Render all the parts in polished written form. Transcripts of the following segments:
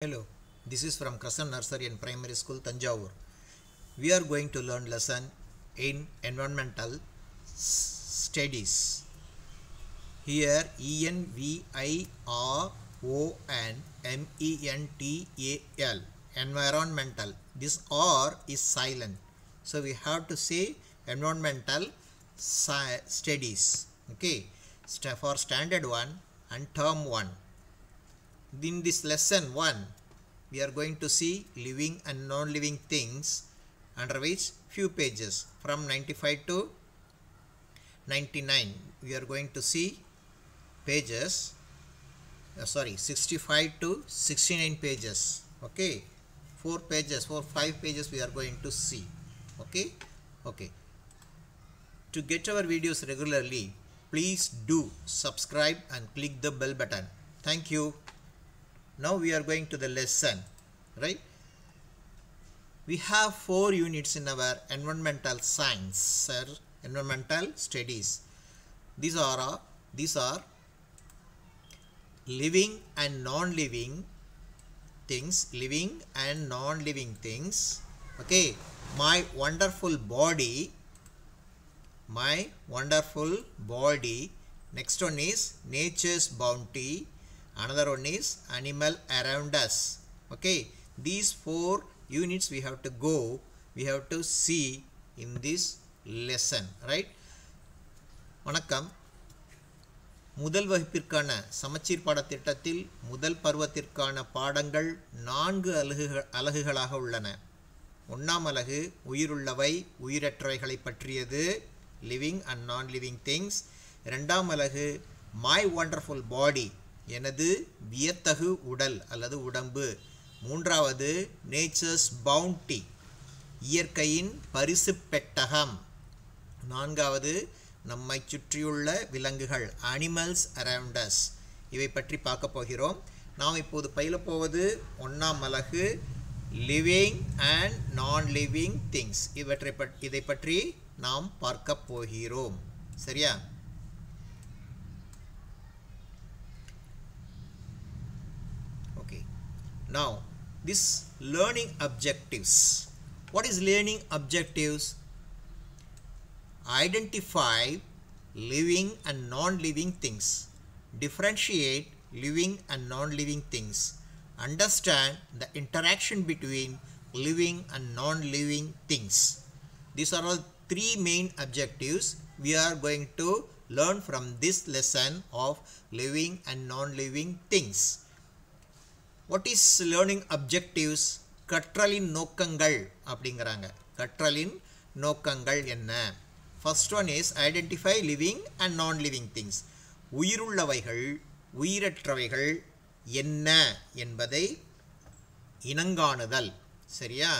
Hello, this is from Crescent Nursery and Primary School, Tanjavur. We are going to learn lesson in environmental studies. Here, ENVIRONMENTAL, environmental. This R is silent. So we have to say environmental studies. Okay, for standard 1 and term 1. In this lesson 1, we are going to see living and non-living things, under which few pages from 95 to 99. We are going to see pages 65 to 69 pages. Okay, 5 pages we are going to see. Okay. To get our videos regularly, please do subscribe and click the bell button. Thank you. Now we are going to the lesson, right? We have 4 units in our environmental science, environmental studies. These are living and non-living things, Okay, my wonderful body. Next one is nature's bounty. Another one is animal around us. Okay, these 4 units we have to see in this lesson, right? வணக்கம். முதல் வகுப்பிற்கான சமச்சீர் பாடத்திட்டத்தில் முதல் பருவத்திற்கான பாடங்கள் 4 அலகுகளாக உள்ளன. 1ஆம் அலகு உயிருள்ளவை உயிரற்றவைகளை பற்றியது, living and non living things. 2ஆம் அலகு my wonderful body, எனது வியத்தகு உடல் அல்லது உடம்பு. 3வது நேச்சர்ஸ் பவுண்டி, இயற்கையின் பரிசு பெட்டகம். 4வது நம்மை சுற்றியுள்ள விலங்குகள், அனிமல்ஸ் அரவுண்ட் அஸ். இவை பற்றி பார்க்க போகிறோம். நாம் இப்போது பயில போவது 1ஆம் அலகு லிவிங் அண்ட் நான் லிவிங் திங்ஸ். இதை பற்றி நாம் பார்க்க போகிறோம். சரியா? Now, this learning objectives. What is learning objectives? Identify living and non-living things. Differentiate living and non-living things. Understand the interaction between living and non-living things. These are all 3 main objectives we are going to learn from this lesson of living and non-living things. What is learning objectives? கற்றலின் நோக்கங்கள் அப்படிங்கிறாங்க. கற்றலின் நோக்கங்கள் என்ன? First one is identify living and non-living things. உயிருள்ளவைகள் உயிரற்றவைகள் என்ன என்பதை இனங்காணுதல். சரியா?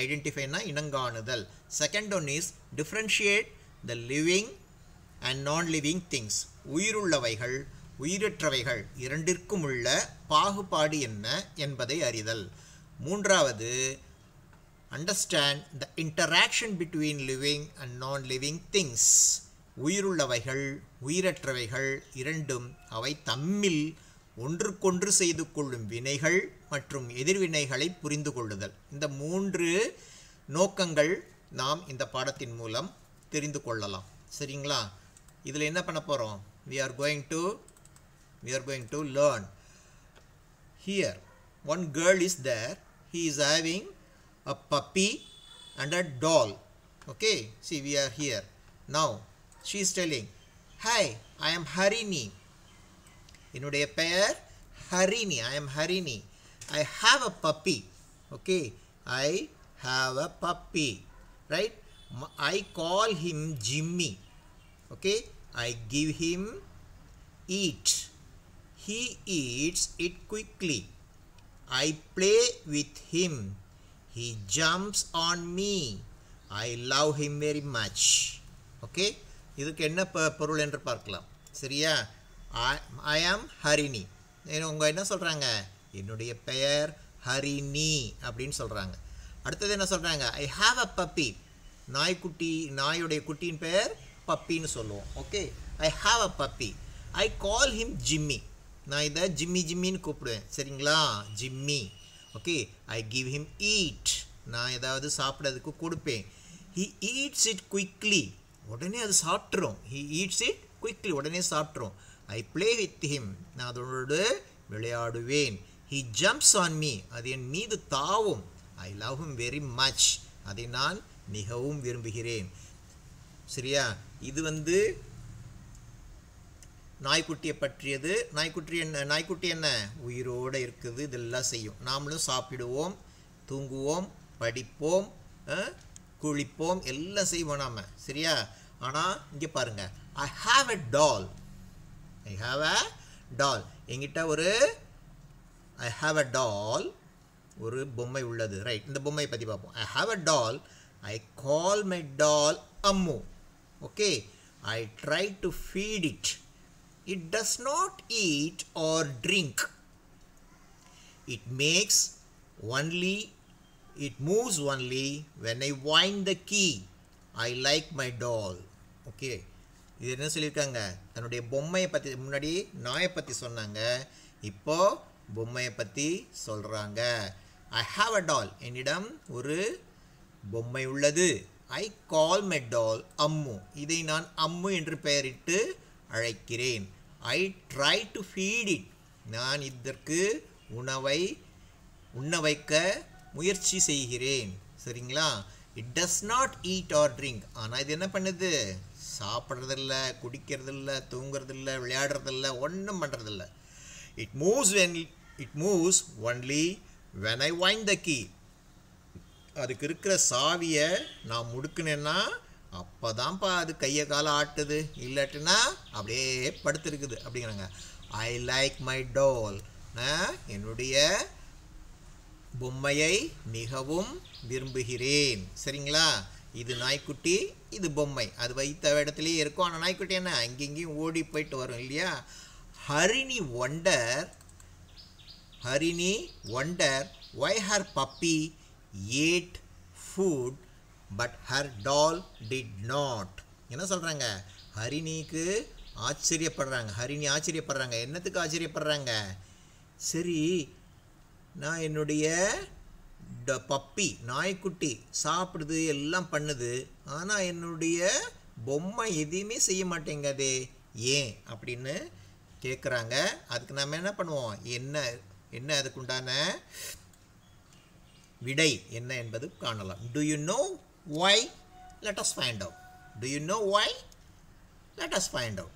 ஐடென்டிஃபைனா இனங்காணுதல். Second one is differentiate the living and non-living things. உயிருள்ளவைகள் உயிரற்றவைகள் இரண்டிற்கும் உள்ள பாகுபாடு என்ன என்பதை அறிதல். 3வது understand the interaction between living and non-living things. உயிருள்ளவைகள் உயிரற்றவைகள் இரண்டும் அவை தம்மில் ஒன்றுக்கொன்று செய்து கொள்ளும் வினைகள் மற்றும் எதிர்வினைகளை புரிந்து கொள்ளுதல். இந்த 3 நோக்கங்கள் நாம் இந்த பாடத்தின் மூலம் தெரிந்து கொள்ளலாம். சரிங்களா? இதில் என்ன பண்ண போகிறோம்? we are going to learn. Here one girl is there. He is having a puppy and a doll. Okay, see, we are here. Now she is telling, hi, I am Harini. என்னுடைய பெயர் Harini. I am Harini. I have a puppy. Okay, I have a puppy, right? I call him Jimmy. Okay, I give him eat. He eats it quickly. I play with him. He jumps on me. I love him very much. Okay, இதுக்கு என்ன பொருள் என்று பார்க்கலாம். சரியா? I am Harini. உங்க என்ன சொல்றாங்க? என்னுடைய பெயர் ஹரிணி அப்படின்னு சொல்றாங்க. அடுத்தது என்ன சொல்றாங்க? I have a puppy. நாயுடைய குட்டியின் பெயர் பப்பின்னு சொல்லுவோம். Okay, I have a puppy. I call him Jimmy. நான் இதை ஜிம்மி ஜிம்மின்னு கூப்பிடுவேன். சரிங்களா? Jimmy. Okay. I give him eat. நான் ஏதாவது சாப்பிட்றதுக்கு கொடுப்பேன். He eats it quickly. உடனே அது சாப்பிட்றோம். He eats it quickly. உடனே சாப்பிட்றோம். ஐ ப்ளே வித் ஹிம். நான் அதோடு விளையாடுவேன். He jumps on me. அது என் மீது தாவும். I love him very much. அதை நான் மிகவும் விரும்புகிறேன். சரியா? இது நாய்க்குட்டியை பற்றியது. நாய்க்குட்டி என்ன உயிரோடு இருக்குது. இதெல்லாம் செய்யும். நாமளும் சாப்பிடுவோம், தூங்குவோம், படிப்போம், குளிப்போம், எல்லாம் செய்வோம் நாம். சரியா? ஆனால் இங்கே பாருங்கள், ஐ have a doll. I have a டால். என்கிட்ட ஐ ஹாவ் அ டால், ஒரு பொம்மை உள்ளது. ரைட். இந்த பொம்மையை பற்றி பார்ப்போம். I have a doll. I call my doll Ammu. Okay. I try to feed it. It does not eat or drink. It moves only when I wind the key. I like my doll. Okay. இது என்ன சொல்லியிருக்காங்க? தன்னுடைய பொம்மையை பற்றி, முன்னாடி நாயை பற்றி சொன்னாங்க, இப்போ பொம்மையை பற்றி சொல்கிறாங்க. I have a doll. என்னிடம் ஒரு பொம்மை உள்ளது. I call my doll Ammu. இதை நான் அம்மு என்று பெயரிட்டு அழைக்கிறேன். I try to feed it. நான் இதற்கு உண்ண வைக்க முயற்சி செய்கிறேன். சரிங்களா? It does not eat or drink. ஆனால் இது என்ன பண்ணுது? சாப்பிட்றதில்ல, குடிக்கிறதில்ல, தூங்குறதில்ல, விளையாடுறதில்ல, ஒன்றும் பண்ணுறதில்ல. It moves only when I wind the key. அதுக்கு இருக்கிற சாவியை நான் முடுக்குனேன்னா அப்போ தான்ப்பா அது கையை காலை ஆட்டுது. இல்லாட்டினா அப்படியே படுத்துருக்குது அப்படிங்கிறாங்க. ஐ லைக் மை டால். நான் என்னுடைய பொம்மையை மிகவும் விரும்புகிறேன். சரிங்களா? இது நாய்க்குட்டி, இது பொம்மை. அது வைத்த இடத்துலையே இருக்கும். ஆனால் நாய்க்குட்டி என்ன அங்கேயும் ஓடி போயிட்டு வரும் இல்லையா? Harini wonder why her puppy ate food but her doll did not. என்ன சொல்கிறாங்க? ஹரிணிக்கு ஆச்சரியப்படுறாங்க. ஹரிணி ஆச்சரியப்படுறாங்க. என்னத்துக்கு ஆச்சரியப்படுறாங்க? சரி, நான் என்னுடைய பப்பி நாய்க்குட்டி சாப்பிடுது, எல்லாம் பண்ணுது, ஆனால் என்னுடைய பொம்மை எதையுமே செய்ய மாட்டேங்காதே, ஏன் அப்படின்னு கேட்குறாங்க. அதுக்கு நம்ம என்ன பண்ணுவோம்? என்ன அதுக்குண்டான விடை என்ன என்பது காணலாம். Do you know why? Let us find out. Do you know why? Let us find out.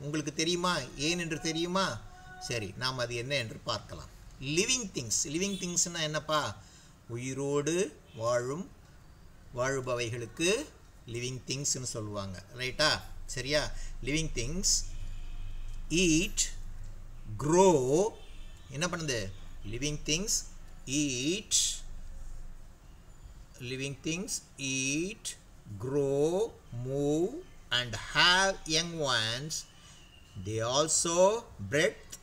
உங்களுக்கு தெரியுமா? ஏன் என்று தெரியுமா? சரி, நாம் அது என்ன என்று பார்க்கலாம். லிவிங் திங்ஸ்னால் என்னப்பா? உயிரோடு வாழுபவைகளுக்கு லிவிங் திங்ஸ்னு சொல்லுவாங்க. ரைட்டா? சரியா? Living things eat, grow. என்ன பண்ணுது? Living things eat, grow, move and have young ones. They also breathe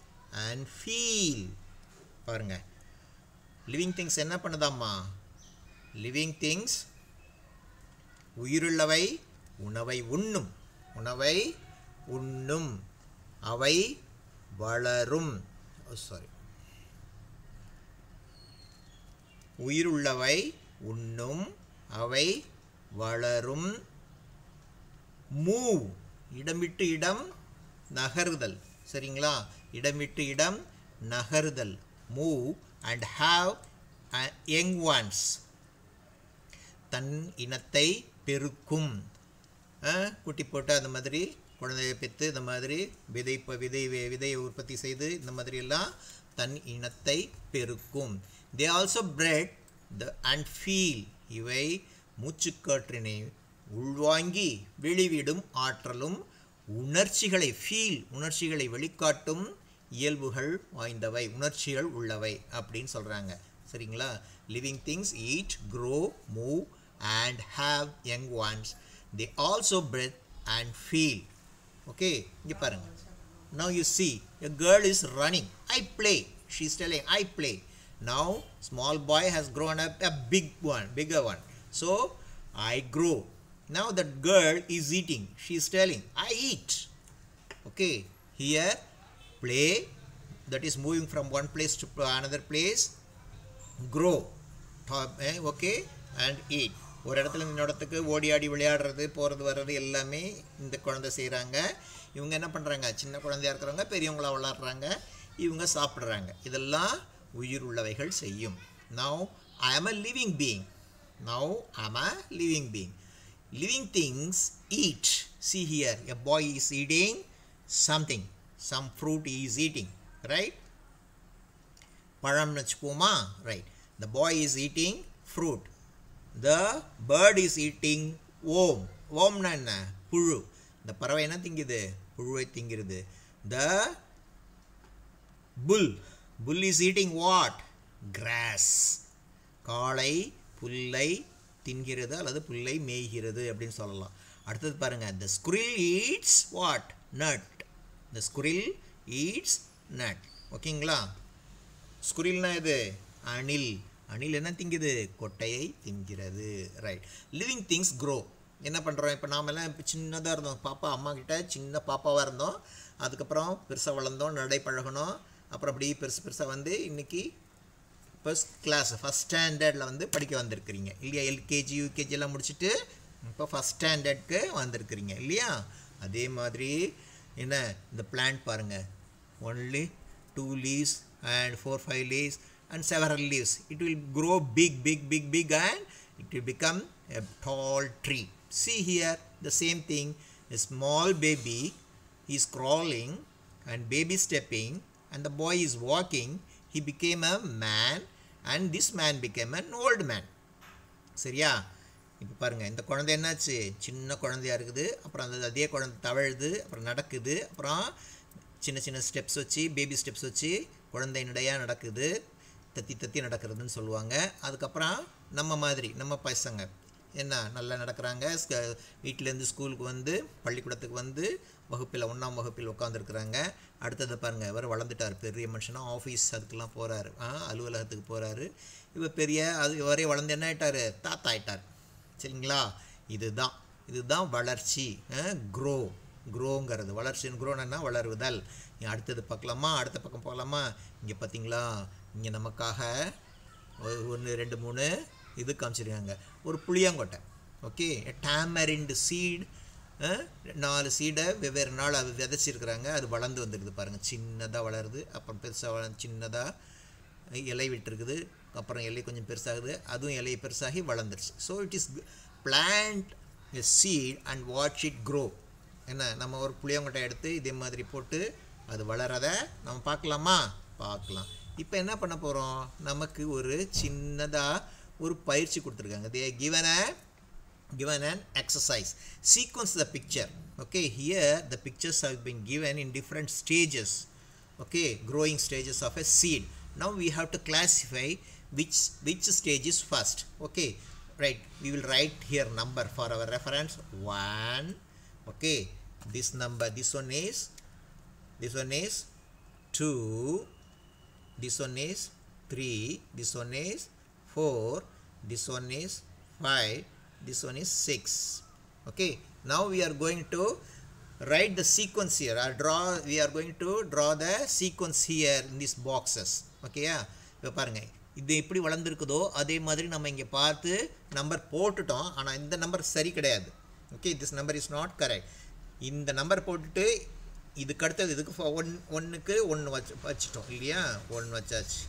and feel. பாருங்க, லிவிங் திங்ஸ் என்ன பண்ணுதாம்மா? லிவிங் திங்ஸ் உயிருள்ளவை உணவை உண்ணும், அவை வளரும். உயிருள்ளவை உண்ணும், அவை வளரும். மூவ், இடமிட்டு இடம் நகருதல். சரிங்களா? இடமிட்டு இடம் நகருதல். Move and have young ones. தன் இனத்தை பெருக்கும். குட்டி போட்டு அந்த மாதிரி குழந்தையை பெற்று இந்த மாதிரி விதையை உற்பத்தி செய்து இந்த மாதிரி எல்லாம் தன் இனத்தை பெருக்கும். They also breathe and feel. இவை மூச்சுக்காற்றினை உள்வாங்கி வெளிவிடும் ஆற்றலும் உணர்ச்சிகளை வெளிக்காட்டும் இயல்புகள் வாய்ந்தவை, உணர்ச்சிகள் உள்ளவை அப்படின்னு சொல்கிறாங்க. சரிங்களா? Living things eat, grow, move and have young ones. They also breathe and feel. Okay, இங்கே பாருங்க. Now you see a girl is running. I play. She is telling I play. Now small boy has grown up a bigger one. So I grow. Now that girl is eating. She is telling I eat. Okay, here play, that is moving from one place to another place, grow, okay, and eat. ஒரு இடத்துல இந்த இடத்துக்கு ஓடி ஆடி விளையாடுறது போகிறது வர்றது எல்லாமே இந்த குழந்தை செய்கிறாங்க. இவங்க என்ன பண்ணுறாங்க, சின்ன குழந்தையாக இருக்கிறவங்க பெரியவங்களாக விளையாடுறாங்க, இவங்க சாப்பிட்றாங்க. இதெல்லாம் உயிர் உள்ளவைகள் செய்யும். Now I am a living being. Now I am a living being. Living things eat. See here, a boy is eating something. Some fruit he is eating, right? பழம் வச்சுப்போமா, right? The boy is eating fruit. The bird is eating worm. wormனா என்ன, புழு. இந்த பறவை என்ன திங்குது, புழுவை திங்கிறது. The bull is eating what, grass. காளை புல்லை தின்கிறது அல்லது புல்லை மேய்கிறது அப்படின்னு சொல்லலாம். அடுத்தது பாருங்க, the squirrel eats what, nut. The squirrel eats nut. ஓகேங்களா? ஸ்குரில்னா இது அணில். அணில் என்ன திங்குது, கொட்டையை திங்கிறது, ரைட். Living things grow. என்ன பண்ணுறோம், இப்போ நாமெல்லாம் இப்போ சின்னதாக இருந்தோம், பாப்பா அம்மா கிட்ட சின்ன பாப்பாவாக இருந்தோம், அதுக்கப்புறம் பெருசாக வளர்ந்தோம், நடை பழகணும், அப்புறம் அப்படி பெருசாக வந்து இன்றைக்கி ஃபஸ்ட் கிளாஸ் ஃபஸ்ட் ஸ்டாண்டர்டில் வந்து படிக்க வந்திருக்கிறீங்க இல்லையா? எல்கேஜி யூகேஜி எல்லாம் முடிச்சுட்டு இப்போ ஃபஸ்ட் ஸ்டாண்டர்டுக்கு வந்திருக்கிறீங்க இல்லையா? அதே மாதிரி என்ன, இந்த பிளான்ட் பாருங்கள், only 2 leaves and 4-5 leaves and several leaves. It will grow big and it will become a tall tree. See here, the same thing. A small baby is crawling and baby stepping, and the boy is walking. He became a man, and this man became an old man. சரியா? இப்போ பாருங்கள், இந்த குழந்தை என்னாச்சு, சின்ன குழந்தையாக இருக்குது, அப்புறம் அதே குழந்தை தவழுது, அப்புறம் நடக்குது, அப்புறம் சின்ன ஸ்டெப்ஸ் வச்சு பேபி ஸ்டெப்ஸ் வச்சு குழந்தையினுடைய நடக்குது, தத்தி நடக்கிறதுன்னு சொல்லுவாங்க. அதுக்கப்புறம் நம்ம மாதிரி நம்ம பசங்க என்ன நல்லா நடக்கிறாங்க, வீட்டிலேருந்து ஸ்கூலுக்கு வந்து பள்ளிக்கூடத்துக்கு வந்து வகுப்பில் 1ஆம் வகுப்பில் உட்காந்துருக்குறாங்க. அடுத்தது பாருங்கள், இவர் வளர்ந்துட்டார், பெரிய மனுஷனாக ஆஃபீஸ் அதுக்கெல்லாம் போகிறாரு, அலுவலகத்துக்கு போகிறாரு. இவர் பெரிய இவரே வளர்ந்து என்ன ஆகிட்டார், தாத்தா ஆகிட்டார். சரிங்களா? இதுதான் வளர்ச்சி. க்ரோங்கிறது வளர்ச்சின்னு, க்ரோன்னா வளருதல். அடுத்தது பார்க்கலாமா, அடுத்த பக்கம் போகலாமா? இங்கே பார்த்தீங்களா, இங்கே நமக்காக 1 2 3 இது காமிச்சிருக்காங்க. ஒரு புளியாங்கொட்டை, ஓகே, டேமரிண்ட் சீட். 4 சீடை வெவ்வேறு நாள் அது விதைச்சிருக்கிறாங்க, அது வளர்ந்து வந்துருக்குது பாருங்கள், சின்னதாக வளருது, அப்புறம் பெருசாக சின்னதாக இலை விட்டுருக்குது, அப்புறம் இலை கொஞ்சம் பெருசாகுது, அதுவும் இலையை பெருசாகி வளர்ந்துருச்சு. So it is plant a seed and watch it grow. என்ன, நம்ம ஒரு புளியங்கொட்டை எடுத்து இதே மாதிரி போட்டு அது வளரதை நம்ம பார்க்கலாமா? பார்க்கலாம். இப்போ என்ன பண்ண போகிறோம், நமக்கு ஒரு சின்னதாக ஒரு பயிற்சி கொடுத்துருக்காங்க. they are given an exercise. Sequence the picture. Okay, here the pictures have been given in different stages, okay, growing stages of a seed. Now we have to classify which stage is first. Okay, right, we will write here number for our reference. 1, okay, this number, this one is 2, this one is 3, this one is 4, this one is 5, this one is 6. Okay, now we are going to write the sequence here, we are going to draw the sequence here in these boxes. Okay, இப்போ பாருங்கள், இது எப்படி வளர்ந்துருக்குதோ அதே மாதிரி நம்ம இங்கே பார்த்து number போட்டுட்டோம், ஆனால் இந்த நம்பர் சரி கிடையாது. Okay, this number is not correct. இந்த நம்பர் போட்டுட்டு இதுக்கு அடுத்தது இதுக்கு 1க்கு 1 வச்சிட்டோம் இல்லையா? 1 வச்சாச்சு,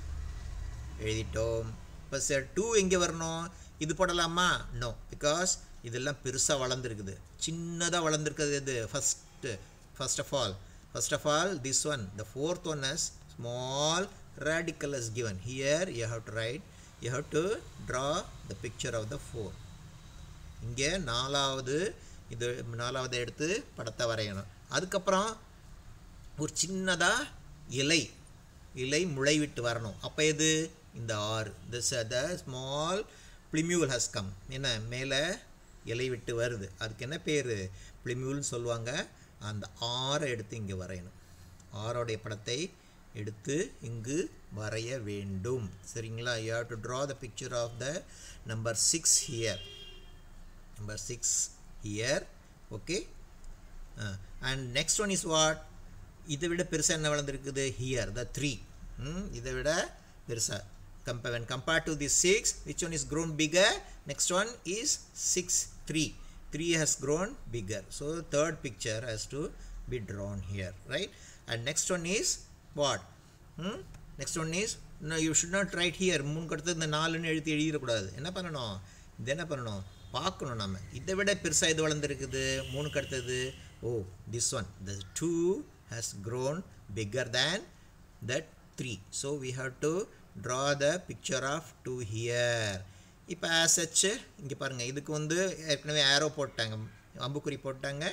எழுதிட்டோம். இப்போ சார் 2 எங்கே வரணும், இது போடலாமா? நோ, பிகாஸ் இதெல்லாம் பெருசாக வளர்ந்துருக்குது, சின்னதாக வளர்ந்துருக்குது. இது first of all this one, the fourth one is small radical is given. Here you have to draw the picture of the 4. இங்கே 4வது எடுத்து படத்தை வரையணும். அதுக்கப்புறம் ஒரு சின்னதாக இலை முளை விட்டு வரணும். அப்போ எது, இந்த 6, the small plumule has come. என்ன, மேலே இலை விட்டு வருது, அதுக்கு என்ன பேர், plumule சொல்லுவாங்க. அந்த 6 எடுத்து இங்கே வரையணும். 6உடைய படத்தை எடுத்து இங்கு வரைய வேண்டும். சரிங்களா? you have to draw the picture of the number 6 here. Number 6 here. Okay, and next one is what, இதை விட பெருசாக என்ன வளர்ந்துருக்குது here the 3 இதை விட பெருசாக when compared to this 6 which one is grown bigger next one is 6 3 has grown bigger so third picture has to be drawn here right and next one is what next one is no you should not write here 3 அடுத்து இந்த 4 ன்னு எழுதிர கூடாது என்ன பண்ணனும் இது என்ன பண்ணனும் பார்க்கணும் நாம இதை விட பெருசா இது வளர்ந்திருக்குது 3 க்கு அடுத்து oh this one the 2 has grown bigger than that 3 so we have to draw the picture of 2 here இப்போ as such இங்க பாருங்க இதுக்கு வந்து ஏற்கனவே arrow போட்டாங்க அம்புக்குறி போட்டாங்க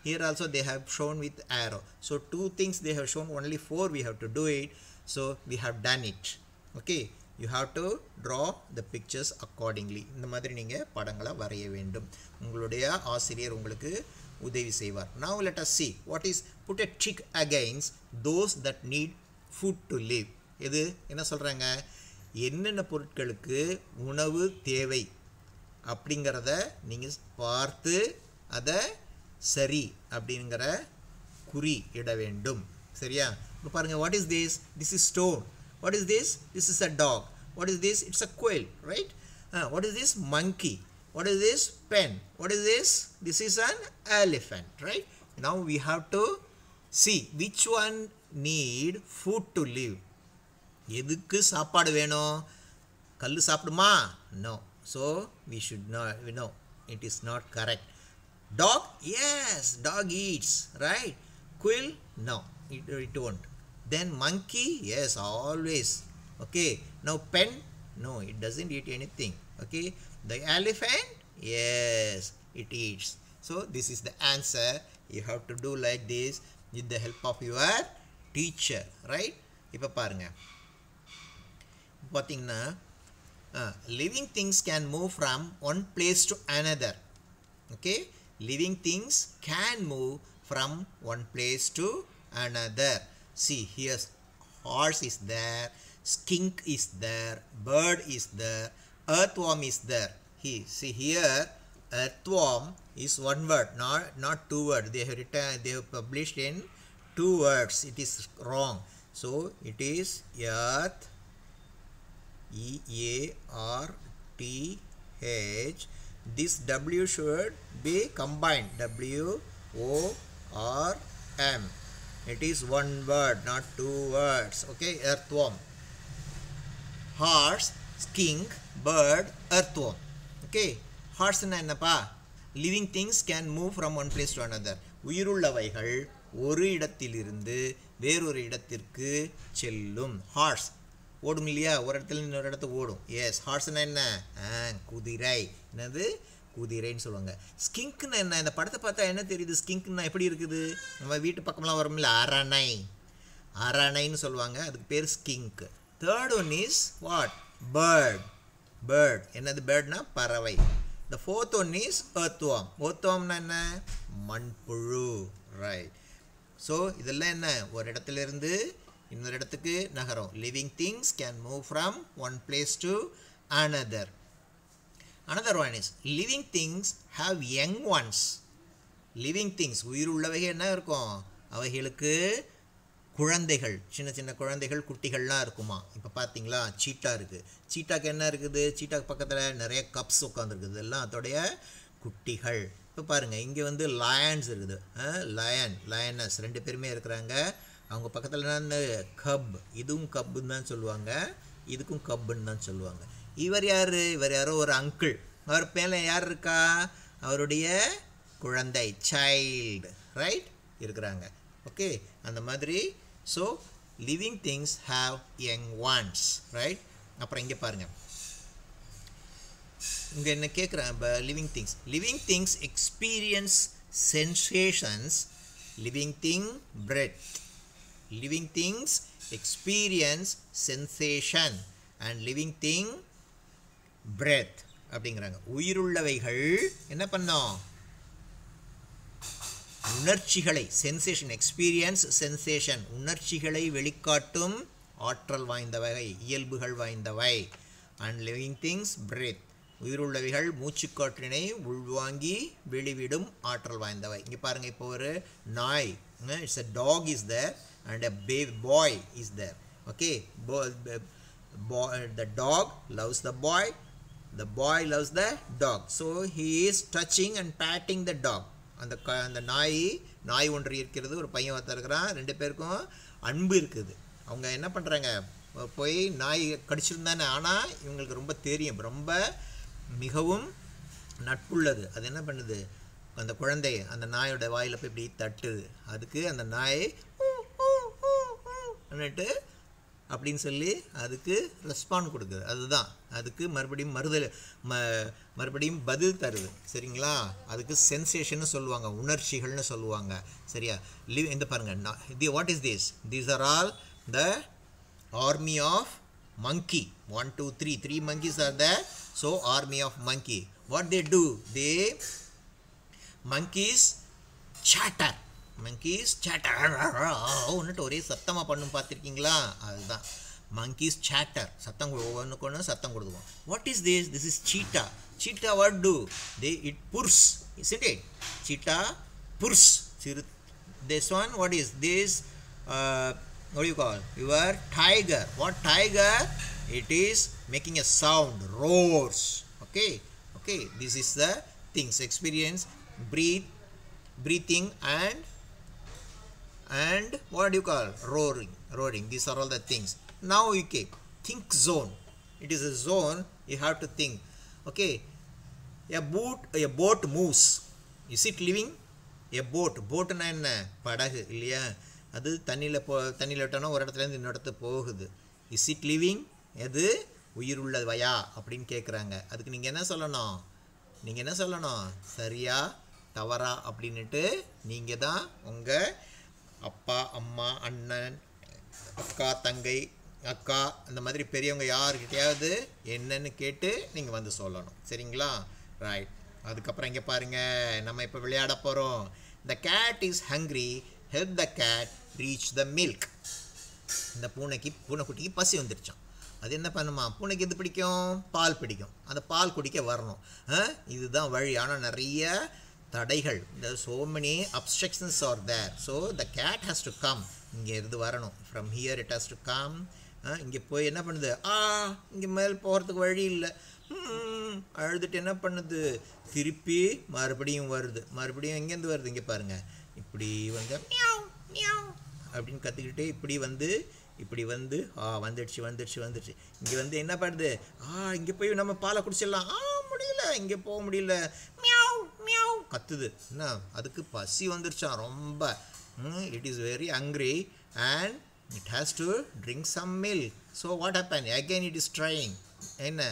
here also they have shown with arrow so two things they have shown only 4 we have to do it so we have done it okay you have to draw the pictures accordingly இந்த மாதிரி நீங்க படங்களை வரைய வேண்டும் உங்களுடைய ஆசிரியர் உங்களுக்கு உதவி செய்வார் now let us see what is put a tick against those that need food to live இது என்ன சொல்றாங்க என்னென்ன பொருட்களுக்கு உணவு தேவை அப்படிங்கறத நீங்க பார்த்து அத சரி அப்படிங்கற குறி இட வேண்டும் சரியா இப்ப பாருங்க what is this is stone what is this is a dog what is this it's a quail right what is this monkey what is this pen what is this is an elephant right now we have to see which one need food to live எதுக்கு சாப்பாடு வேணும் கல்லு சாப்பிடுமா no so we should not we know it is not correct dog yes dog eats right quail no it won't then monkey yes always okay now pen no it doesn't eat anything okay the elephant yes it eats so this is the answer you have to do like this with the help of your teacher right இப்ப பாருங்க பாத்தீங்கன்னா living things can move from one place to another okay living things can move from one place to another see here horse is there skink is there bird is there earthworm is there see here earthworm is one word not two words they have written they have published in two words it is wrong so it is earth E-A-R-T-H this W should be combined W-O-R-M it is one word not two words okay earthworm horse skink bird earthworm okay horse na என்னப்பா living things can move from one place to another உயிருள்ளவைகள் ஒரு இடத்திலிருந்து வேறொரு இடத்திற்கு செல்லும் horse ஓடும் இல்லையா ஒரு இடத்துல இன்னொரு இடத்துக்கு ஓடும் எஸ் ஹார்ஸ்னா என்ன குதிரை என்னது குதிரைன்னு சொல்லுவாங்க ஸ்கிங்க்னா என்ன இந்த படத்தை பார்த்தா என்ன தெரியுது ஸ்கிங்க்னா எப்படி இருக்குது நம்ம வீட்டு பக்கம்லாம் வரும்ல அரணைன்னு சொல்லுவாங்க அதுக்கு பேர் skink third one is what bird என்னது பேர்ட்னா பறவை the fourth one is earthwormனா என்ன மண்புழு ரைட் ஸோ இதெல்லாம் என்ன ஒரு இடத்துல இருந்து இன்னொரு இடத்துக்கு நகரும் living things can move from one place to another one is living things have young ones living things உயிருள்ளவைகள் என்ன இருக்கும் அவைகளுக்கு குழந்தைகள் சின்ன குழந்தைகள் குட்டிகள்லாம் இருக்குமா இப்போ பாத்தீங்களா சீட்டா இருக்கு சீட்டாக்கு என்ன இருக்குது சீட்டாக்கு பக்கத்துல நிறைய கப்ஸ் உட்கார்ந்திருக்குது எல்லாம் அதோடைய குட்டிகள் இப்போ பாருங்க இங்க வந்து lions இருக்குது lioness ரெண்டு பேருமே இருக்கறாங்க அவங்க பக்கத்துல என்ன கப் இதுவும் கப்னு தான் சொல்லுவாங்க இதுக்கும் கப்னு தான் சொல்லுவாங்க இவர் யாரோ ஒரு அங்கிள் அவர் மேல யார் இருக்கா அவருடைய குழந்தை child ரைட் இருக்கறாங்க ஓகே அந்த மாதிரி so living things have young ones right அப்புறம் இங்க பாருங்க இங்க என்ன கேக்குறாங்க living things experience sensations living thing breath living things experience sensation and living thing breath அப்படிங்கறாங்க உயிருள்ளவைகள் என்ன பண்ணோம் உணர்ச்சிகளை sensation experience sensation உணர்ச்சிகளை வெளிக்காட்டும் ஆற்றல் வாய்ந்தவை இயல்புகள் வாய்ந்தவை and living things breath உயிருள்ளவைகள் மூச்சுக்காற்றினை உள்வாங்கி வெளிவிடும் ஆற்றல் வாய்ந்தவை இங்க பாருங்க இப்போ ஒரு நாய் It's a dog is there and a baby boy is there. Okay, the dog loves the boy loves the dog. So he is touching and patting the dog. அந்த நாய் ஒன்று இருக்கிறது, ஒரு பையன் ஒருத்தர் இருக்கிறான், ரெண்டு பேருக்கும் அன்பு இருக்குது. அவங்க என்ன பண்ணுறாங்க, போய் நாய் கடிச்சிருந்தானே, ஆனால் இவங்களுக்கு ரொம்ப தெரியும், ரொம்ப மிகவும் நட்புள்ளது. அது என்ன பண்ணுது, அந்த குழந்தை அந்த நாயோட வாயில் போய் இப்படி தட்டுது. அதுக்கு அந்த நாய் அன்னிட்டு அப்படின்னு சொல்லி அதுக்கு ரெஸ்பாண்ட் கொடுக்குது. அதுதான் அதுக்கு மறுபடியும் பதில் தருது. சரிங்களா, அதுக்கு சென்சேஷன்னு சொல்லுவாங்க, உணர்ச்சிகள்னு சொல்லுவாங்க. சரியா, இந்த பாருங்க, what is this, these are all the army of monkey. 1 2 3 monkeys are there. So army of monkey, what they do, monkeys chatter ஒன்னுட்டு ஒரே சத்தமா பண்ணும் பார்த்திருக்கீங்களா, அதுதான் monkeys chatter. சத்தம் ஒவ்வொன்றுக்கு சத்தம் கொடுக்கும். What is this, this is cheetah what do it purrs, isn't it? Cheetah purrs. This one, what is this, what do you call your tiger? What tiger? It is making a sound, roars. Okay, this is the things, experience, breathing and what do you call roaring. These are all the things. Now okay, think zone. It is a zone, you have to think. Okay, a boat moves. Is it living? A boat na enna, படகு இல்லையா, அது தண்ணியில் விட்டோன்னா ஒரு இடத்துலேருந்து இன்னொரு இடத்துக்கு போகுது. Is it living, எது உயிர் உள்ளவையா அப்படின்னு கேட்குறாங்க. அதுக்கு நீங்கள் என்ன சொல்லணும், சரியா தவறா அப்படின்ட்டு நீங்கள் தான் உங்கள் அப்பா அம்மா அண்ணன் அக்கா தங்கை அக்கா அந்த மாதிரி பெரியவங்க யாருக்கிட்டையாவது என்னன்னு கேட்டு நீங்கள் வந்து சொல்லணும். சரிங்களா, ரைட். அதுக்கப்புறம் இங்கே பாருங்கள், நம்ம இப்போ விளையாட போகிறோம். The cat is hungry, help the cat reach the milk. இந்த பூனைக்குட்டிக்கு பசி வந்துருச்சான். அது என்ன பண்ணுமா, பூனைக்கு எது பிடிக்கும், பால் பிடிக்கும். அந்த பால் குடிக்க வரணும். இதுதான் வழி. ஆனால் நிறைய தடைகள், so many obstructions are there. So the cat has to come. இங்கே இருந்து வரணும், from here it has to come. இங்கே போய் என்ன பண்ணுது, இங்கே மேல் போகிறதுக்கு வழி இல்லை, அழுதுட்டு என்ன பண்ணுது, திருப்பி மறுபடியும் வருது. மறுபடியும் எங்கேருந்து வருது, இங்கே பாருங்கள், இப்படி வந்து அப்படின்னு கற்றுக்கிட்டு இப்படி வந்து வந்துடுச்சு. இங்கே வந்து என்ன பண்ணுது, இங்கே போய் நம்ம பாலை குடிச்சிடலாம், முடியல, இங்கே போக முடியல, மியாவ் கத்துது. என்ன, அதுக்கு பசி வந்துருச்சான் ரொம்ப. It is very hungry and it has to drink some milk. So what happened, again it is trying. என்ன,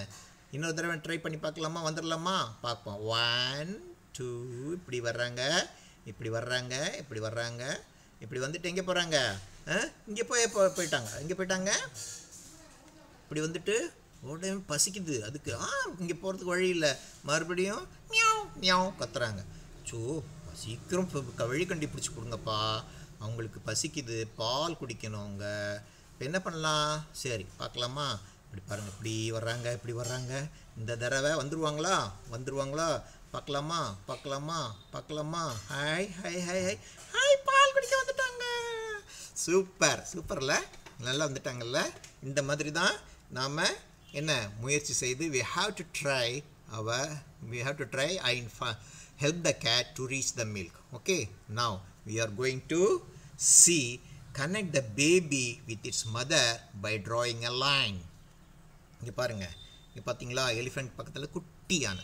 இன்னொரு தடவை ட்ரை பண்ணி பார்க்கலாமா, வந்துடலாமா, பார்ப்போம். 1 2 இப்படி வர்றாங்க, இப்படி வந்துட்டு எங்கே போகிறாங்க, இங்கே போயிட்டாங்க. இப்படி வந்துட்டு உடனே பசிக்குது அதுக்கு, இங்கே போகிறதுக்கு வழி இல்லை, மறுபடியும் மியாவ் கத்துறாங்க. சீக்கிரம் வழி கண்டுபிடிச்சி கொடுங்கப்பா, அவங்களுக்கு பசிக்குது, பால் குடிக்கணும் அவங்க. இப்போ என்ன பண்ணலாம், சரி பார்க்கலாமா. இப்படி பாருங்கள், இப்படி வர்றாங்க. இந்த தடவை வந்துடுவாங்களா, பார்க்கலாமா. ஹாய் பால் குடிக்க வந்துட்டாங்க. சூப்பர்ல, நல்லா வந்துட்டாங்கல்ல. இந்த மாதிரி தான் நாம் என்ன முயற்சி செய்து we have to try and help the cat to reach the milk. Okay, now we are going to connect the baby with its mother by drawing a line. இங்கே பாருங்கள், இங்கே பார்த்தீங்களா, எலிஃபெண்ட் பக்கத்தில் குட்டியான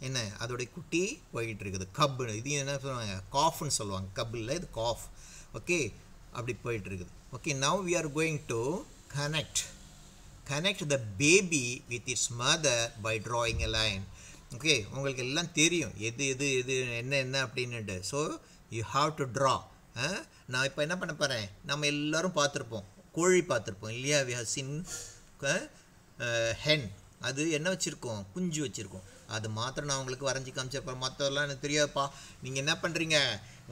என்ன, அதோடைய குட்டி போயிட்டு இருக்குது, கப்பு. இது என்ன சொல்லுவாங்க, காஃப்னு சொல்லுவாங்க, கப்பு இல்லை, இது காஃப். ஓகே, அப்படி போயிட்டு இருக்குது. Okay, now we are going to connect the baby with its mother by drawing a line. Okay, உங்களுக்கு எல்லாம் தெரியும் எது என்ன அப்படின்னுட்டு. So you have to draw. நான் இப்போ என்ன பண்ண போகிறேன், நம்ம எல்லோரும் பார்த்துருப்போம், கோழி பார்த்துருப்போம் இல்லையா, வி ஹவ் சீன் ஹென். அது என்ன வச்சுருக்கோம், குஞ்சு வச்சுருக்கோம். அது மாத்திரம் நான் உங்களுக்கு வரைஞ்சி காமிச்சப்போ மற்றதெல்லாம் எனக்கு தெரியாதுப்பா. நீங்கள் என்ன பண்ணுறீங்க,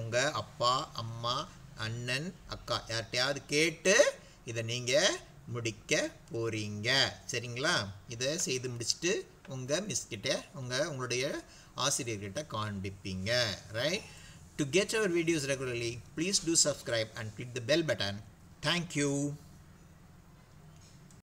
உங்கள் அப்பா அம்மா அண்ணன் அக்கா யார்கிட்டையாவது கேட்டு இதை நீங்கள் முடிக்க போகிறீங்க. சரிங்களா, இதை செய்து முடிச்சுட்டு உங்கள் மிஸ்கிட்ட உங்களுடைய ஆசிரியர்கிட்ட காண்பிப்பீங்க. Right, To get our videos regularly, please do subscribe and click the bell button. Thank you.